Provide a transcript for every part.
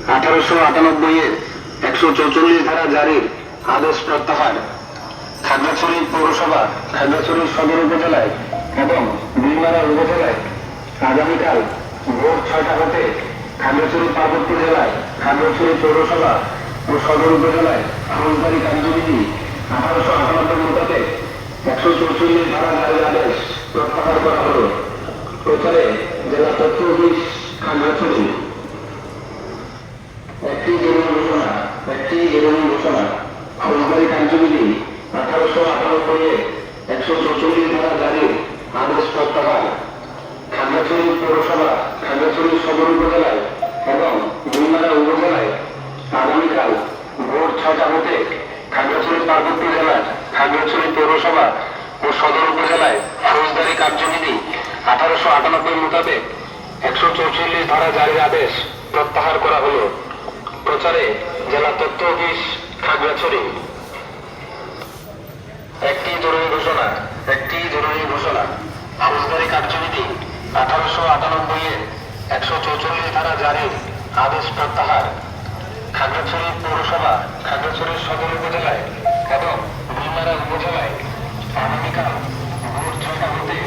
1898-এর 144 ধারা জারির আদেশ প্রত্যাহার। খাগড়াছড়ি পৌরসভা, খাগড়াছড়ি সদর উপজেলায় এবং ভীমমারা উপজেলায় আগামীকাল ভোর 6টা হতে খাগড়াছড়ি পার্বত্য জেলায় খাগড়াছড়ি পৌরসভা ও সদর উপজেলায় ফৌজদারি কার্যবিধি 1898 মোতাবেক 144 ধারা জারির আদেশ প্রত্যাহার করা হল। প্রচারে জেলা তথ্য অফিস, খাগড়াছড়ি। একটি জরুরি ঘোষণা। ফৌজদারি কার্যবিধি 1898-এর 144 ধারা জারির আদেশ প্রত্যাহার। খাগড়াছড়ি পৌরসভা, খাগড়াছড়ি সদর উপজেলায় এবং ভীমমারা উপজেলায় আগামীকাল ভোর 6টা হতে খাগড়াছড়ি পার্বত্য জেলার খাগড়াছড়ি পৌরসভা ও সদর উপজেলায় ফৌজদারি কার্যবিধি 1898 মোতাবেক 144 ধারা জারির আদেশ প্রত্যাহার করা হলো। প্রচারে জেলা তথ্য অফিস, খাগড়াছড়ি। একটি জরুরি ঘোষণা। ফৌজদারি কার্যবিধি 1898-এর 144 ধারা জারির আদেশ প্রত্যাহার। খাগড়াছড়ি পৌরসভা, খাগড়াছড়ি সদর উপজেলায় এবং ভীমমারা উপজেলায় আগামীকাল ভোর 6টা হতে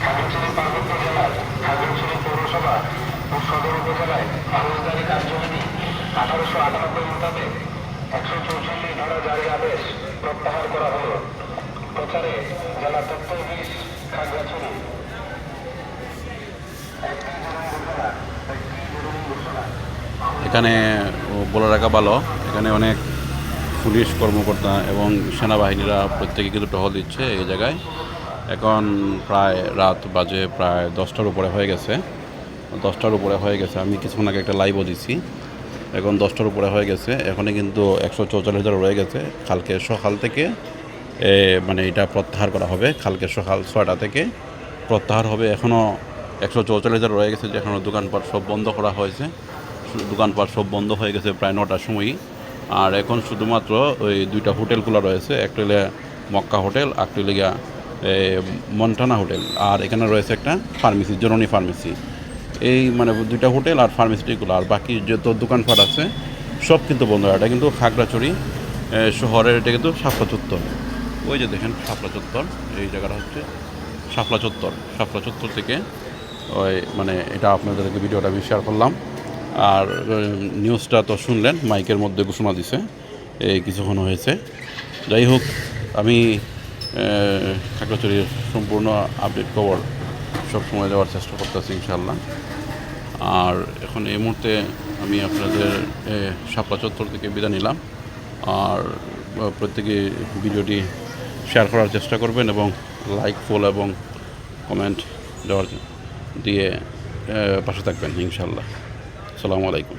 খাগড়াছড়ি পার্বত্য জেলার খাগড়াছড়ি পৌরসভা ও সদর উপজেলায় ফৌজদারি কার্যবিধি 1898 মোতাবেক 144 ধারা জারির আদেশ প্রত্যাহার করা হল। প্রচারে জেলা তথ্য অফিস, খাগড়াছড়ি। এখানে বলে রাখা ভালো, এখানে অনেক পুলিশ কর্মকর্তা এবং সেনাবাহিনীরা প্রত্যেকে কিন্তু টহল দিচ্ছে এই জায়গায়। এখন প্রায় রাত বাজে প্রায় 10টার উপরে হয়ে গেছে। আমি কিছুক্ষণ আগে একটা লাইভও দিছি। এখন 10টার উপরে হয়ে গেছে। এখানে কিন্তু 144 ধারা রয়ে গেছে। কালকে সকাল থেকে মানে এটা প্রত্যাহার করা হবে। কালকে সকাল 6টা থেকে প্রত্যাহার হবে। এখনও 144 ধারা রয়ে গেছে, যে এখনও দোকানপাট সব বন্ধ করা হয়েছে। দোকানপাট সব বন্ধ হয়ে গেছে প্রায় 9টার সময়ই। আর এখন শুধুমাত্র ওই 2টা হোটেল খোলা রয়েছে। একটা হলে মক্কা হোটেল, একটা হলে গিয়া মন্টানা হোটেল, আর এখানে রয়েছে একটা ফার্মেসি, জননী ফার্মেসি। এই মানে 2টা হোটেল আর ফার্মেসিটিগুলো, আর বাকি যত দোকানপাট আছে সব কিন্তু বন্ধ। এটা কিন্তু খাগড়াছড়ি শহরের, এটা কিন্তু শাপলা চত্বর। ওই যে দেখেন শাপলা চত্বর, এই জায়গাটা হচ্ছে শাপলা চত্বর থেকে ওই মানে এটা আপনাদেরকে ভিডিওটা আমি শেয়ার করলাম। আর নিউজটা তো শুনলেন, মাইকের মধ্যে ঘোষণা দিছে এই কিছুক্ষণ হয়েছে। যাই হোক, আমি খাগড়াছড়ির সম্পূর্ণ আপডেট খবর সবসময় দেওয়ার চেষ্টা করতেছি ইনশাআল্লাহ। আর এখন এই মুহূর্তে আমি আপনাদের শাপলা চত্বর থেকে বিদায় নিলাম। আর প্রত্যেকে ভিডিওটি শেয়ার করার চেষ্টা করবেন এবং লাইক, ফলো এবং কমেন্ট দিয়ে পাশে থাকবেন ইনশাআল্লাহ। আসসালামু আলাইকুম।